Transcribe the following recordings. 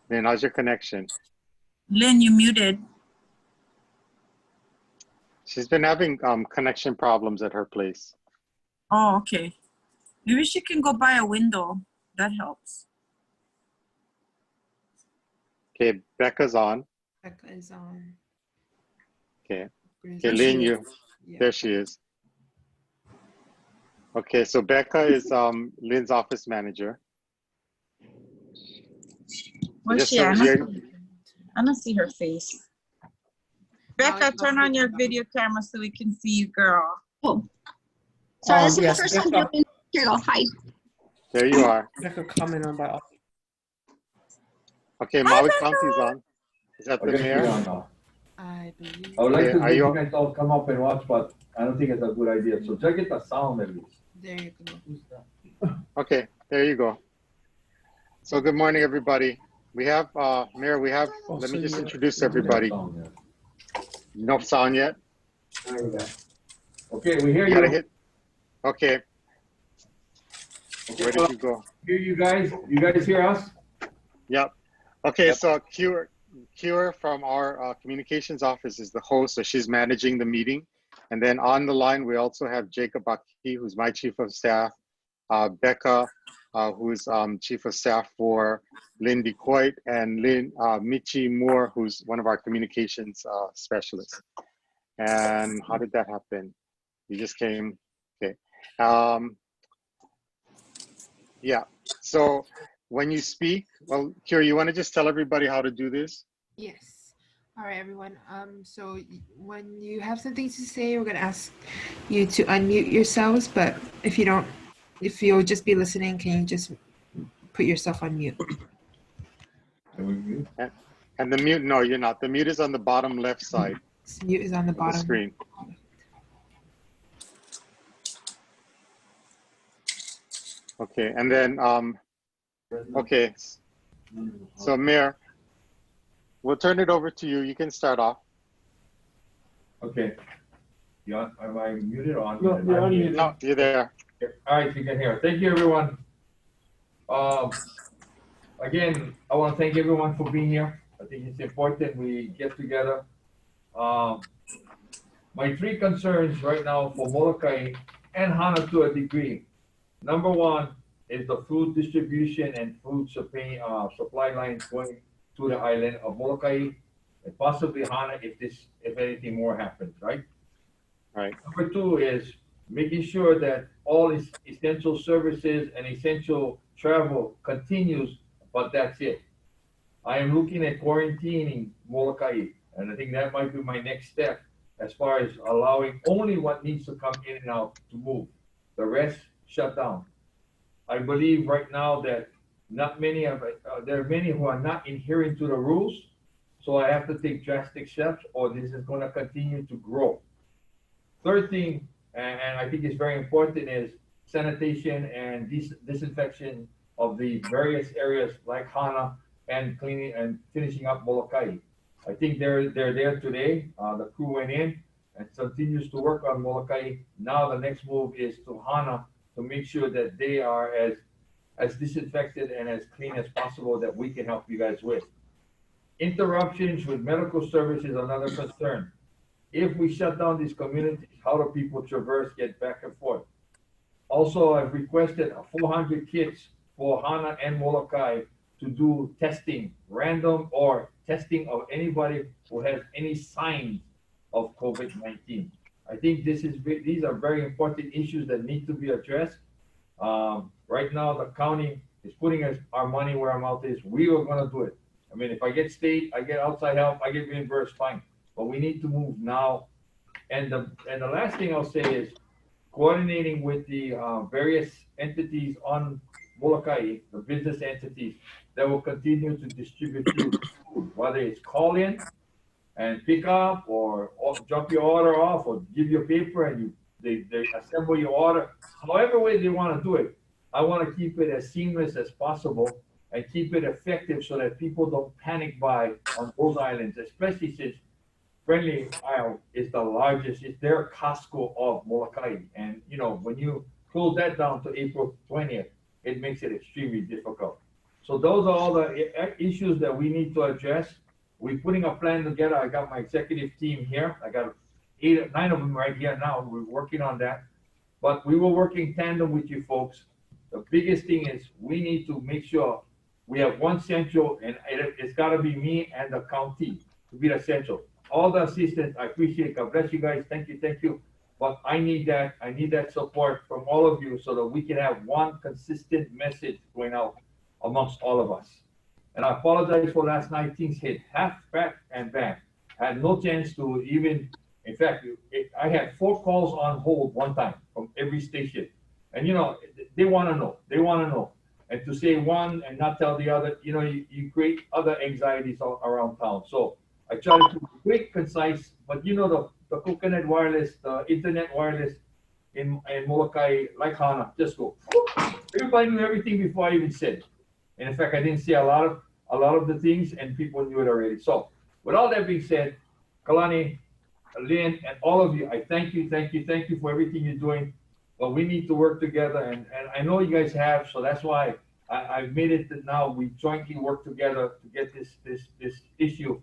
Lynn, how's your connection? Lynn, you muted. She's been having connection problems at her place. Oh, okay. Maybe she can go by a window. That helps. Okay, Becca's on. Becca is on. Okay. Okay, Lynn, there she is. Okay, so Becca is Lynn's office manager. Where's she at? I don't see her face. Becca, turn on your video camera so we can see you, girl. Oh, sorry, this is yes, the first time doing it. Here you go. Hi. There you are. Becca comment on by. Okay, Maui County's on. Is that the mayor? I believe. I would like to Okay, you guys all come up and watch, but I don't think it's a good idea. So just get the sound at least. There you go. Okay, there you go. So good morning, everybody. We have, Mayor, we have, let me just introduce everybody. No sound yet? Okay, we hear You gotta you. hit. Okay. Where did you go? Hear you guys? You guys hear us? Yep. Okay, so Cure from our communications office is the host, so she's managing the meeting. And then on the line, we also have Jacob Aki, who's my chief of staff, Becca, who's chief of staff for Lynn DeCoite, and Michi Moore, who's one of our communications specialists. And how did that happen? You just came, okay. Yeah, so when you speak, well, Kira, you want to just tell everybody how to do this? Yes. All right, everyone. So when you have something to say, we're going to ask you to unmute yourselves. But if you'll just be listening, can you just put yourself on mute? And the mute, no, you're not. The mute is on the bottom left side. Mute is on the bottom of the screen. Okay, and then, okay. So Mayor, we'll turn it over to you. You can start off. Okay. Am I muted or on? No, you're unmuted. No, you're there. Okay. All right, you can hear. Thank you, everyone. Again, I want to thank everyone for being here. I think it's important we get together. My three concerns right now for Moloka'i and Hana to a degree. Number one is the food distribution and food supply lines going to the island of Moloka'i and possibly Hana if anything more happens, right? Right. Number two is making sure that all essential services and essential travel continues, but that's it. I am looking at quarantining Moloka'i, and I think that might be my next step as far as allowing only what needs to come in and out to move. The rest shut down. I believe right now that there are many who are not adhering to the rules, so I have to take drastic steps or this is going to continue to grow. Third thing, and I think it's very important, is sanitation and disinfection of the various areas like Hana and cleaning and finishing up Moloka'i. I think they're there today. The crew went in and continues to work on Moloka'i. Now the next move is to Hana to make sure that they are as disinfected and as clean as possible that we can help you guys with. Interruptions with medical service is another concern. If we shut down these communities, how do people traverse, get back and forth? Also, I've requested 400 kits for Hana and Moloka'i to do testing, random or testing of anybody who has any signs of COVID-19. I think these are very important issues that need to be addressed. Right now, the county is putting our money where our mouth is. We are going to do it. I mean, if I get state, I get outside help, I get reimbursed, fine. But we need to move now. And the last thing I'll say is coordinating with the various entities on Moloka'i, the business entities that will continue to distribute food, whether it's call in and pick up or drop your order off or give you a paper and they assemble your order. However way they want to do it, I want to keep it as seamless as possible and keep it effective so that people don't panic buy on those islands, especially since Friendly Isle is the largest, it's their Costco of Moloka'i. And when you close that down to April 20th, it makes it extremely difficult. So those are all the issues that we need to address. We're putting a plan together. I got my executive team here. I got 9 of them right here now. We're working on that. But we will work in tandem with you folks. The biggest thing is we need to make sure we have one central, and it's got to be me and the county to be the central. All the assistants, I appreciate. God bless you guys. Thank you, thank you. But I need that. I need that support from all of you so that we can have one consistent message going out amongst all of us. And I apologize for last night. Things hit half back and back. I had no chance to even, in fact, I had 4 calls on hold one time from every station. And you know, they want to know. They want to know. And to say one and not tell the other, you know, you create other anxieties all around town. So I try to be quick, concise, but you know, the coconut wireless, the internet wireless in Moloka'i, like Hana, just go. Everybody knew everything before I even said it. And in fact, I didn't say a lot of the things, and people knew it already. So with all that being said, Kalani, Lynn, and all of you, I thank you for everything you're doing. But we need to work together, and I know you guys have, so that's why I've made it that now we jointly work together to get this issue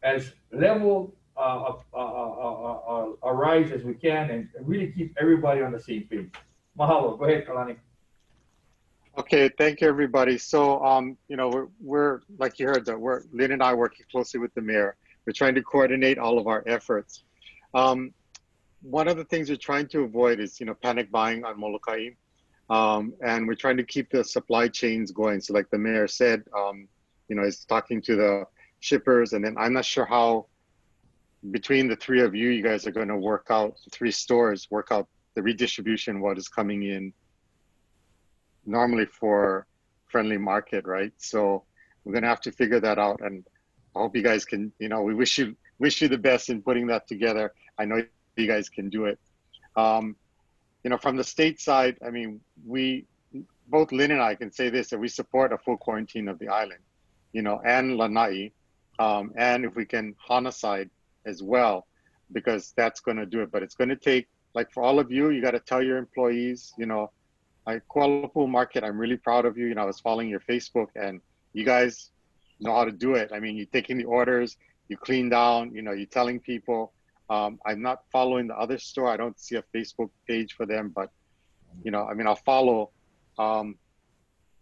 as level a rise as we can, and really keep everybody on the same page. Mahalo. Go ahead, Kalani. Okay, thank you, everybody. So, you know, we're like you heard that Lynn and I working closely with the mayor. We're trying to coordinate all of our efforts. One of the things we're trying to avoid is, you know, panic buying on Moloka'i. And we're trying to keep the supply chains going. So like the mayor said, you know, he's talking to the shippers, and then I'm not sure how between the 3 of you, you guys are going to work out, the 3 stores, work out the redistribution, what is coming in normally for friendly market, right? So we're going to have to figure that out. And I hope you guys can, you know, we wish you the best in putting that together. I know you guys can do it. You know, from the state side, I mean, both Lynn and I can say this, that we support a full quarantine of the island, you know, and Lanai, and if we can Hana side as well, because that's going to do it. But it's going to take, like for all of you, you got to tell your employees, you know, Kuala Lumpur Market, I'm really proud of you. You know, I was following your Facebook, and you guys know how to do it. I mean, you're taking the orders, you clean down, you know, you're telling people. I'm not following the other store. I don't see a Facebook page for them, but, you know, I mean, I'll follow.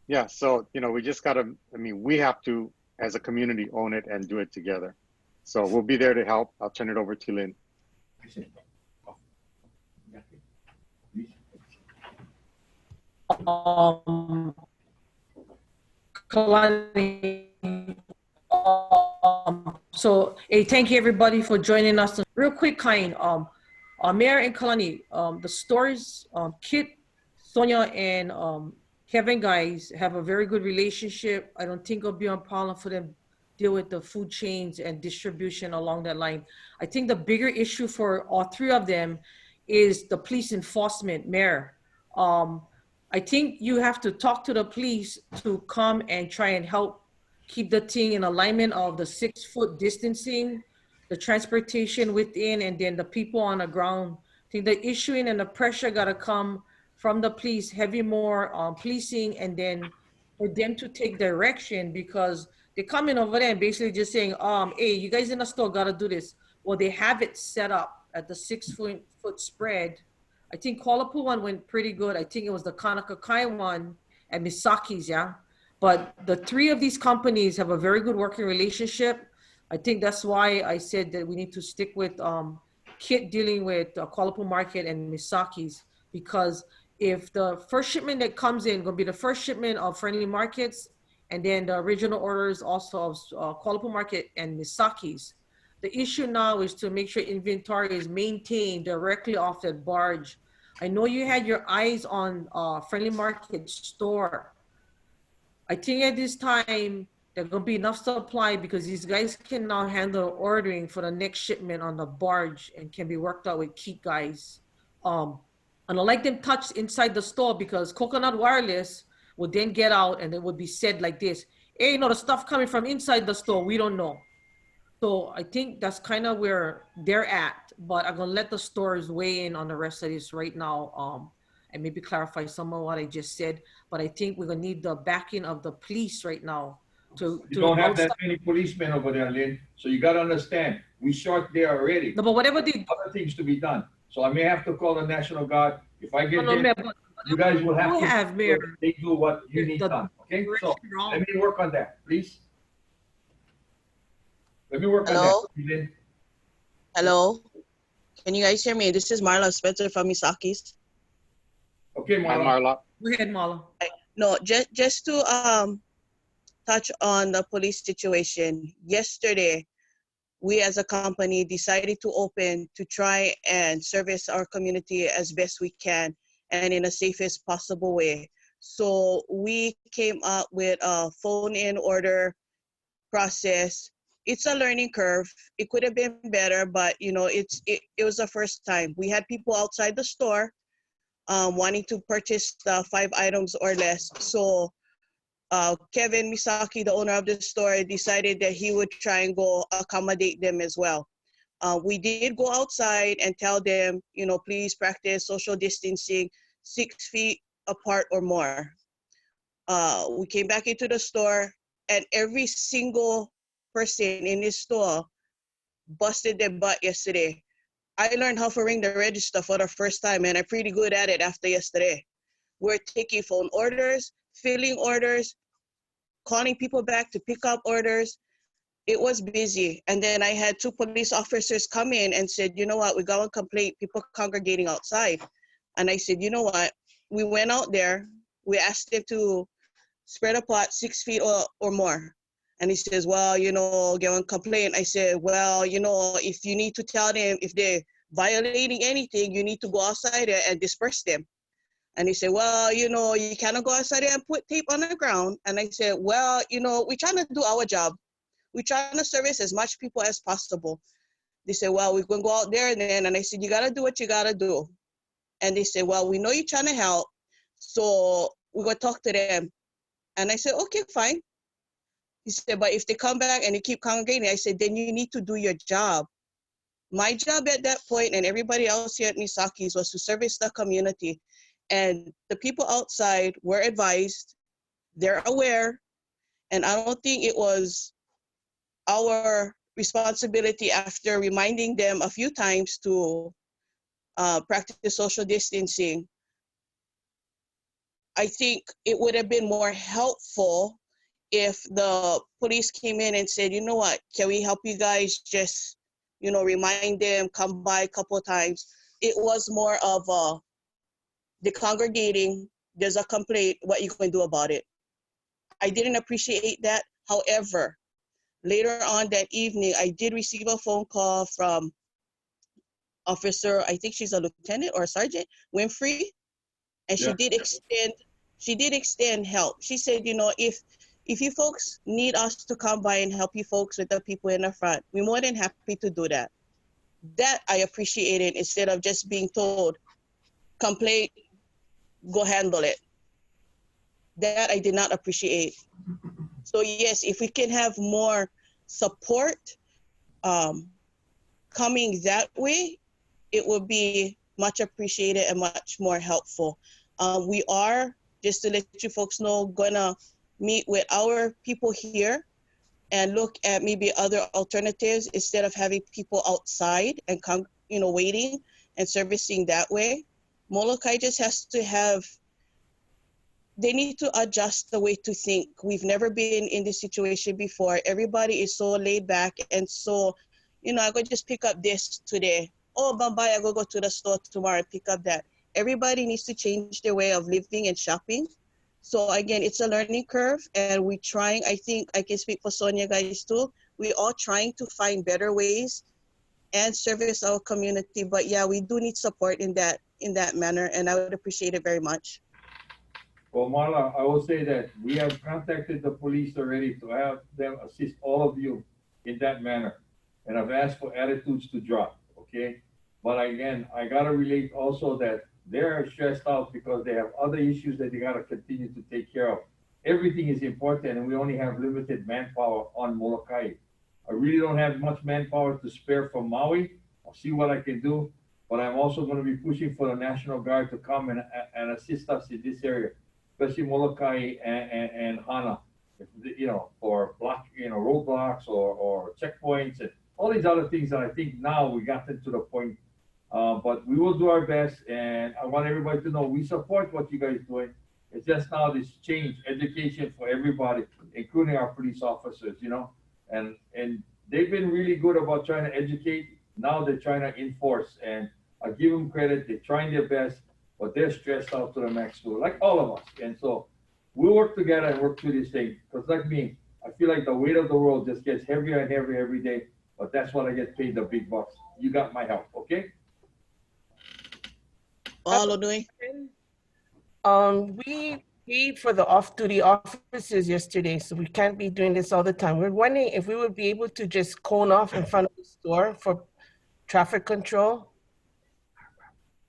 Yeah, so, you know, we just got to, I mean, we have to, as a community, own it and do it together. So we'll be there to help. I'll turn it over to Lynn. Kalani, so hey, thank you everybody for joining us. Real quick, Mayor and Kalani, the stores, Kit, Sonia, and Kevin guys have a very good relationship. I don't think it'll be a problem for them to deal with the food chains and distribution along that line. I think the bigger issue for all 3 of them is the police enforcement, Mayor. I think you have to talk to the police to come and try and help keep the thing in alignment of the 6-foot distancing, the transportation within, and then the people on the ground. I think the issuing and the pressure got to come from the police, heavy more policing, and then for them to take direction, because they're coming over there and basically just saying, hey, you guys in the store got to do this. Well, they have it set up at the 6-foot spread. I think Kuala Lumpur one went pretty good. I think it was the Kanakakai one at Misaki's, yeah. But the 3 of these companies have a very good working relationship. I think that's why I said that we need to stick with Kit dealing with Kuala Lumpur Market and Misaki's, because if the first shipment that comes in gonna be the first shipment of friendly markets, and then the original orders also of Kuala Lumpur Market and Misaki's, the issue now is to make sure inventory is maintained directly off that barge. I know you had your eyes on Friendly Market store. I think at this time, there's gonna be enough supply because these guys can now handle ordering for the next shipment on the barge and can be worked out with key guys. And I like them touched inside the store, because Coconut Wireless would then get out and it would be said like this, hey, you know, the stuff coming from inside the store, we don't know. So I think that's kind of where they're at, but I'm gonna let the stores weigh in on the rest of this right now. and maybe clarify some of what I just said. But I think we're gonna need the backing of the police right now You don't have that many policemen over there, Lynn. So you got to understand, we short there already. No, but whatever they Other things to be done. So I may have to call the National Guard. If I get no, there, Mayor, but you guys will have you to have, Mayor, they do what you need the done. Okay? So direction let me work on that, please. Let me work on that. Hello? Lynn. Hello? Can you guys hear me? This is Marla Spencer from Misaki's. Okay, Hi, Marla. Marla. Go ahead, Marla. No, just to touch on the police situation. Yesterday, we as a company decided to open to try and service our community as best we can and in the safest possible way. So we came up with a phone-in order process. It's a learning curve. It could have been better, but you know, it was the first time. We had people outside the store wanting to purchase the 5 items or less. So Kevin Misaki, the owner of the store, decided that he would try and go accommodate them as well. We did go outside and tell them, you know, please practice social distancing 6 feet apart or more. We came back into the store and every single person in this store busted their butt yesterday. I learned how to ring the register for the first time and I'm pretty good at it after yesterday. We're taking phone orders, filling orders, calling people back to pick up orders. It was busy. And then I had 2 police officers come in and said, you know what, we got a complaint, people congregating outside. And I said, you know what, we went out there, we asked them to spread apart 6 feet or more. And he says, well, you know, get one complaint. I said, well, you know, if you need to tell them if they're violating anything, you need to go outside there and disperse them. And he said, well, you know, you cannot go outside there and put tape on the ground. And I said, well, you know, we're trying to do our job. We're trying to service as much people as possible. They said, well, we're going to go out there then. And I said, you got to do what you got to do. And they said, well, we know you're trying to help, so we're going to talk to them. And I said, okay, fine. He said, but if they come back and they keep congregating, I said, then you need to do your job. My job at that point and everybody else here at Misaki's was to service the community. And the people outside were advised, they're aware, and I don't think it was our responsibility after reminding them a few times to practice social distancing. I think it would have been more helpful if the police came in and said, you know what, can we help you guys just, you know, remind them, come by a couple of times. It was more of the congregating, there's a complaint, what you can do about it. I didn't appreciate that. However, later on that evening, I did receive a phone call from Officer, I think she's a lieutenant or a sergeant, Winfrey, and Yeah. she did extend help. She said, you know, if you folks need us to come by and help you folks with the people in the front, we're more than happy to do that. That I appreciated instead of just being told, complaint, go handle it. That I did not appreciate. So yes, if we can have more support coming that way, it will be much appreciated and much more helpful. We are, just to let you folks know, gonna meet with our people here and look at maybe other alternatives instead of having people outside and come, you know, waiting and servicing that way. Moloka'i just has to have, they need to adjust the way to think. We've never been in this situation before. Everybody is so laid back and so, you know, I go just pick up this today. Oh, bye, I go to the store tomorrow and pick up that. Everybody needs to change their way of living and shopping. So again, it's a learning curve and we're trying, I think I can speak for Sonia guys too. We're all trying to find better ways and service our community. But yeah, we do need support in that manner and I would appreciate it very much. Well, Marla, I will say that we have contacted the police already to have them assist all of you in that manner. And I've asked for attitudes to drop, okay? But again, I gotta relate also that they're stressed out because they have other issues that they gotta continue to take care of. Everything is important and we only have limited manpower on Moloka'i. I really don't have much manpower to spare from Maui. I'll see what I can do. but I'm also going to be pushing for the National Guard to come and assist us in this area, especially Moloka'i and Hana, you know, for roadblocks or checkpoints and all these other things that I think now we got to the point. But we will do our best, and I want everybody to know we support what you guys are doing. It's just now this change, education for everybody, including our police officers, you know, and they've been really good about trying to educate. Now they're trying to enforce, and I give them credit. They're trying their best, but they're stressed out to the max too, like all of us. And so we'll work together and work through this thing. Because like me, I feel like the weight of the world just gets heavier and heavier every day. But that's what I get paid the big bucks. You got my help, okay? All doing. We paid for the off-duty officers yesterday, so we can't be doing this all the time. We're wondering if we would be able to just cone off in front of the store for traffic control,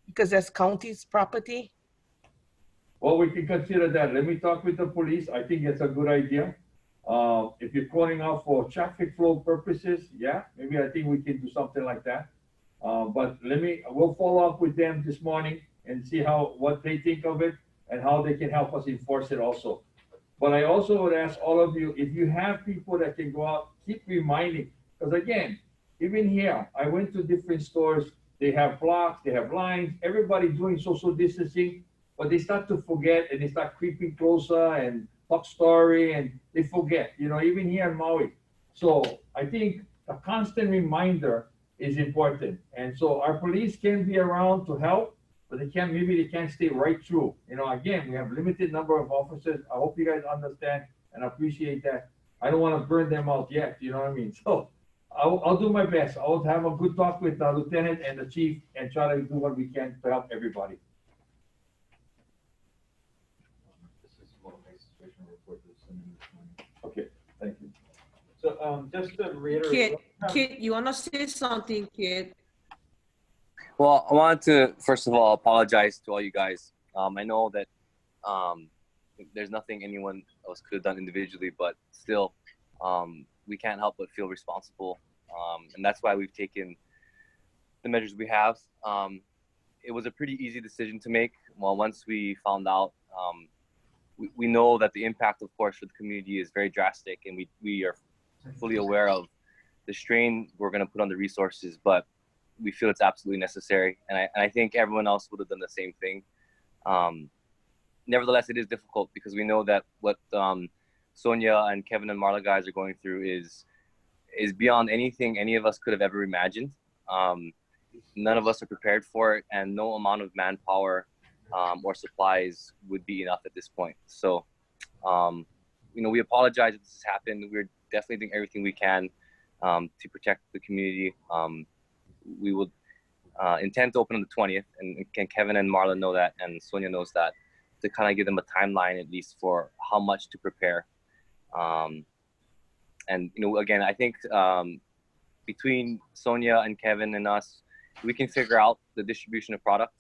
because that's county's property. Well, we can consider that. Let me talk with the police. I think it's a good idea. If you're calling out for traffic flow purposes, yeah, maybe I think we can do something like that. But we'll follow up with them this morning and see what they think of it and how they can help us enforce it also. But I also would ask all of you, if you have people that can go out, keep reminding, because again, even here, I went to different stores, they have blocks, they have lines, everybody doing social distancing, but they start to forget and they start creeping closer and talk story and they forget, you know, even here in Maui. So I think a constant reminder is important. And so our police can be around to help, but maybe they can't stay right through. You know, again, we have limited number of officers. I hope you guys understand and appreciate that. I don't want to burn them out yet, you know what I mean? So I'll do my best. I'll have a good talk with the lieutenant and the chief and try to do what we can to help everybody. Okay, thank you. So just to reiterate, Kit, you want to say something, Kit? Well, I wanted to, first of all, apologize to all you guys. I know that there's nothing anyone else could have done individually, but still, we can't help but feel responsible. And that's why we've taken the measures we have. It was a pretty easy decision to make. Well, once we found out, we know that the impact, of course, for the community is very drastic, and we are fully aware of the strain we're going to put on the resources, but we feel it's absolutely necessary. And I think everyone else would have done the same thing. Nevertheless, it is difficult because we know that what Sonia and Kevin and Marla guys are going through is beyond anything any of us could have ever imagined. None of us are prepared for it, and no amount of manpower or supplies would be enough at this point. So, you know, we apologize if this has happened. We're definitely doing everything we can to protect the community. We will intend to open on the 20th, and Kevin and Marla know that, and Sonia knows that, to kind of give them a timeline at least for how much to prepare. And, you know, again, I think between Sonia and Kevin and us, we can figure out the distribution of product.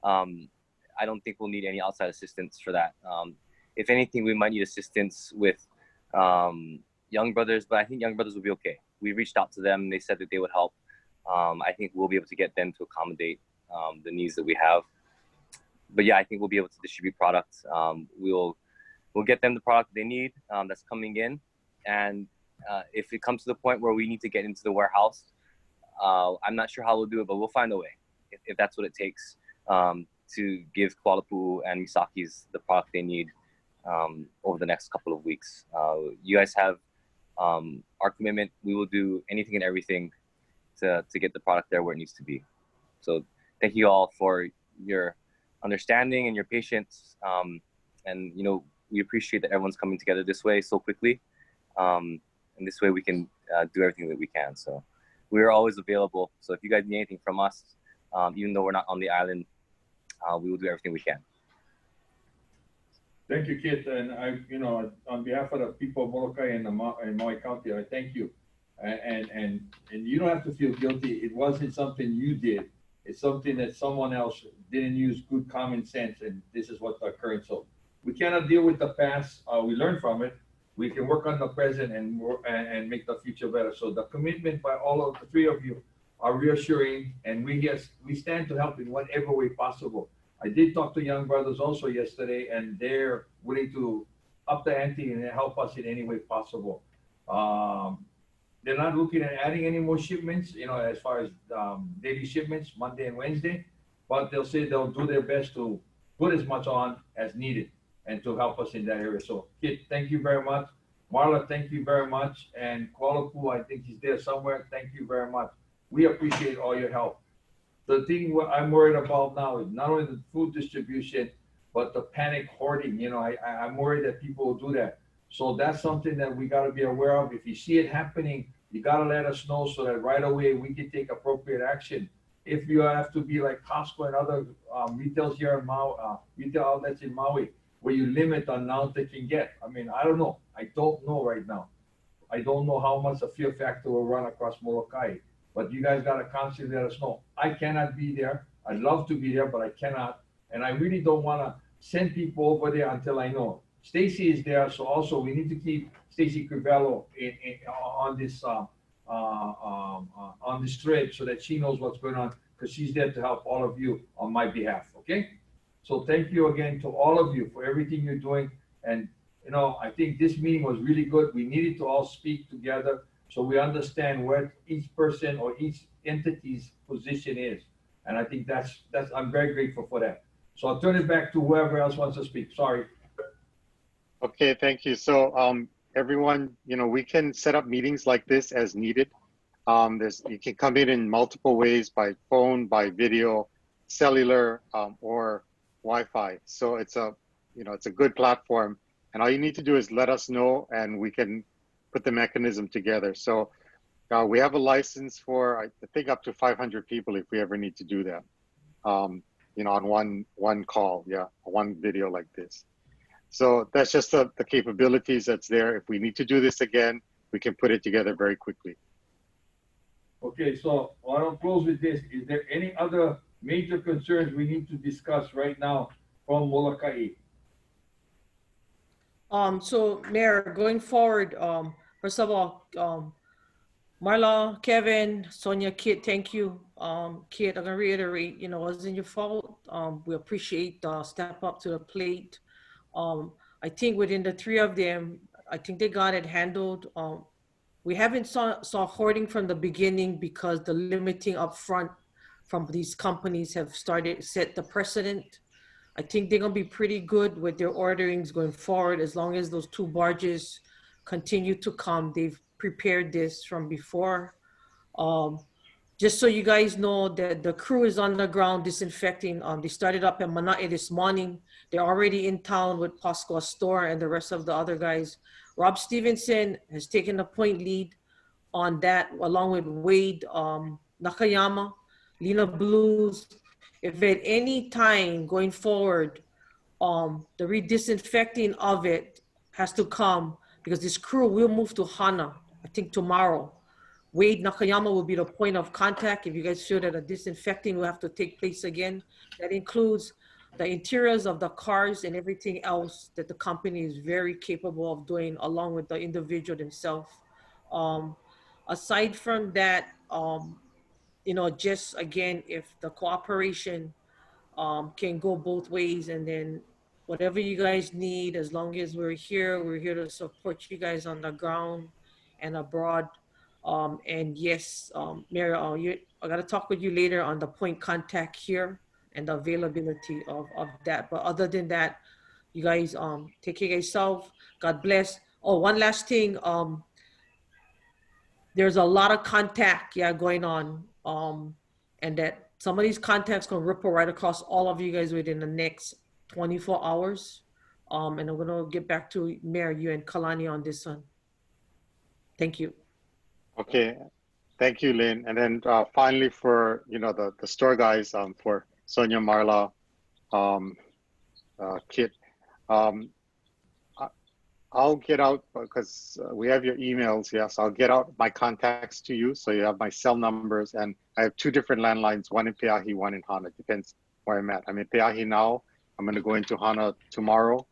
I don't think we'll need any outside assistance for that. If anything, we might need assistance with Young Brothers, but I think Young Brothers will be okay. We reached out to them. They said that they would help. I think we'll be able to get them to accommodate the needs that we have. But yeah, I think we'll be able to distribute products. We'll get them the product they need that's coming in. And if it comes to the point where we need to get into the warehouse, I'm not sure how we'll do it, but we'll find a way if that's what it takes to give Kuala Pu'u and Misaki's the product they need over the next couple of weeks. You guys have our commitment. We will do anything and everything to get the product there where it needs to be. So thank you all for your understanding and your patience. And, you know, we appreciate that everyone's coming together this way so quickly. And this way we can do everything that we can. So we are always available. So if you guys need anything from us, even though we're not on the island, we will do everything we can. Thank you, Kit. And you know, on behalf of the people of Moloka'i and Maui County, I thank you. And you don't have to feel guilty. It wasn't something you did. It's something that someone else didn't use good common sense, and this is what's occurring. So we cannot deal with the past. We learn from it. We can work on the present and make the future better. So the commitment by all of the three of you are reassuring, and we stand to help in whatever way possible. I did talk to Young Brothers also yesterday, and they're willing to up the ante and help us in any way possible. They're not looking at adding any more shipments, as far as daily shipments, Monday and Wednesday, but they'll say they'll do their best to put as much on as needed and to help us in that area. So, Kit, thank you very much. Marla, thank you very much. And Kualapu, I think he's there somewhere. Thank you very much. We appreciate all your help. The thing what I'm worried about now is not only the food distribution, but the panic hoarding. I'm worried that people will do that. So that's something that we got to be aware of. If you see it happening, you got to let us know so that right away we can take appropriate action. If you have to be like Costco and other retail outlets in Maui, where you limit the amount they can get. I mean, I don't know. I don't know right now. I don't know how much the fear factor will run across Moloka'i, but you guys got to constantly let us know. I cannot be there. I'd love to be there, but I cannot. And I really don't want to send people over there until I know. Stacy is there, so also we need to keep Stacy Crivello on this thread so that she knows what's going on, because she's there to help all of you on my behalf. Okay? So thank you again to all of you for everything you're doing. And I think this meeting was really good. We needed to all speak together so we understand where each person or each entity's position is. And I think that's I'm very grateful for that. So I'll turn it back to whoever else wants to speak. Sorry. Okay, thank you. So everyone, we can set up meetings like this as needed. You can come in multiple ways, by phone, by video, cellular, or Wi-Fi. So it's a good platform, and all you need to do is let us know, and we can put the mechanism together. So we have a license for, I think, up to 500 people if we ever need to do that. On one call, one video like this. So that's just the capabilities that's there. If we need to do this again, we can put it together very quickly. Okay, so I don't close with this. Is there any other major concerns we need to discuss right now from Moloka'i? So Mayor, going forward, first of all, Marla, Kevin, Sonia, Kit, thank you. Kit, I'm gonna reiterate, it wasn't your fault. We appreciate the step up to the plate. I think within the three of them, I think they got it handled. We haven't saw hoarding from the beginning because the limiting upfront from these companies have set the precedent. I think they're gonna be pretty good with their orderings going forward as long as those 2 barges continue to come. They've prepared this from before. Just so you guys know that the crew is on the ground disinfecting. They started up in Mana'i this morning. They're already in town with Pasqua Store and the rest of the other guys. Rob Stevenson has taken the point lead on that, along with Wade Nakayama, Lena Blues. If at any time going forward, the re-disinfecting of it has to come, because this crew will move to Hana, I think tomorrow. Wade Nakayama will be the point of contact if you guys feel that a disinfecting will have to take place again. That includes the interiors of the cars and everything else that the company is very capable of doing, along with the individual themselves. Aside from that, just again, if the cooperation can go both ways, and then whatever you guys need, as long as we're here to support you guys on the ground and abroad. And yes, Mary, I gotta talk with you later on the point contact here and the availability of that. But other than that, you guys take care of yourself. God bless. Oh, one last thing. There's a lot of contact, going on. And that some of these contacts gonna ripple right across all of you guys within the next 24 hours. And I'm gonna get back to Mayor, you and Kalani on this one. Thank you. Okay, thank you, Lynn. And then finally for, the store guys, for Sonia, Marla, Kit, I'll get out, because we have your emails. Yes, I'll get out my contacts to you. So you have my cell numbers, and I have 2 different landlines, one in Pe'ahi, one in Hana. Depends where I'm at. I'm in Pe'ahi now. I'm going to go into Hana tomorrow,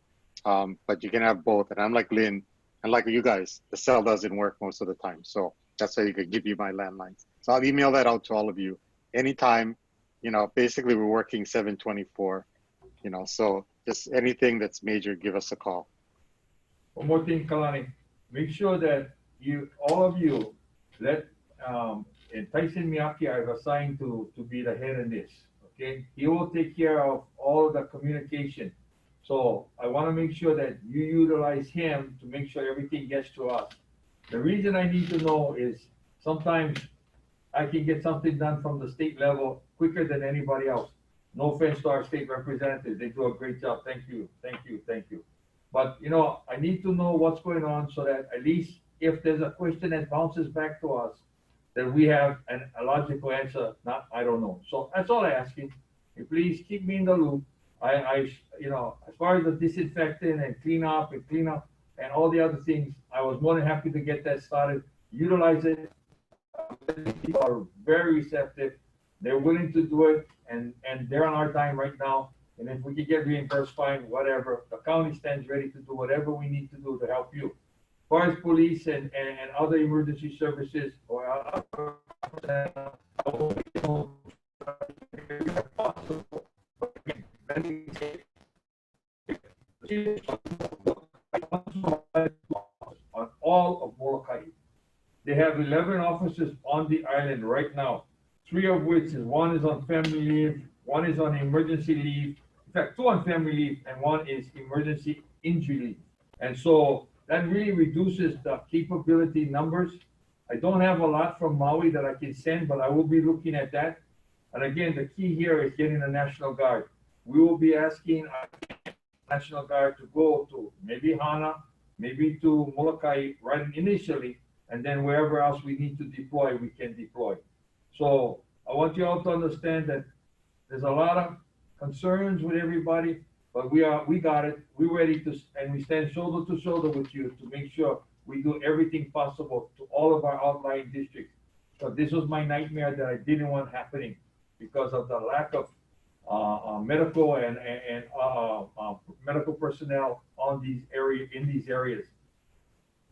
but you can have both. And I'm like Lynn, and like you guys, the cell doesn't work most of the time. So that's why you could give you my landlines. So I'll email that out to all of you anytime. You know, basically we're working 7/24. You know, so just anything that's major, give us a call. One more thing, Kalani, make sure that all of you, let, and Tyson Miyake I've assigned to be the head in this, okay? He will take care of all the communication. So I want to make sure that you utilize him to make sure everything gets to us. The reason I need to know is sometimes I can get something done from the state level quicker than anybody else. No offense to our state representatives, they do a great job. Thank you, thank you, thank you. But you know, I need to know what's going on so that at least if there's a question that bounces back to us, that we have a logical answer, not I don't know. So that's all I'm asking. Please keep me in the loop. You know, as far as the disinfecting and clean up and all the other things, I was more than happy to get that started. Utilize it. People are very receptive. They're willing to do it, and they're on our time right now. And if we can get reimbursed, fine, whatever. The county stands ready to do whatever we need to do to help you. As far as police and other emergency services or other, on all of Moloka'i. They have 11 officers on the island right now, 3 of which one is on family leave, 1 is on emergency leave. In fact, 2 on family leave and 1 is emergency injury leave. And so that really reduces the capability numbers. I don't have a lot from Maui that I can send, but I will be looking at that. And again, the key here is getting the National Guard. We will be asking our National Guard to go to maybe Hana, maybe to Moloka'i right initially, and then wherever else we need to deploy, we can deploy. So I want you all to understand that there's a lot of concerns with everybody, but we got it. We're ready to, and we stand shoulder to shoulder with you to make sure we do everything possible to all of our outlying districts. So this was my nightmare that I didn't want happening because of the lack of medical and medical personnel on in these areas.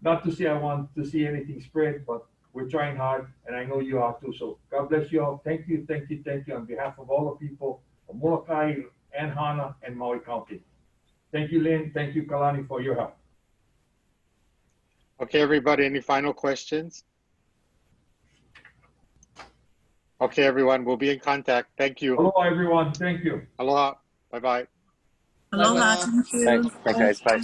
Not to say I want to see anything spread, but we're trying hard, and I know you are too. So God bless you all. Thank you, thank you, thank you on behalf of all the people of Moloka'i and Hana and Maui County. Thank you, Lynn. Thank you, Kalani, for your help. Okay, everybody, any final questions? Okay, everyone, we'll be in contact. Thank you. Aloha, everyone. Thank you. Aloha. Bye-bye. Aloha. Thank you. Thanks, guys. Bye.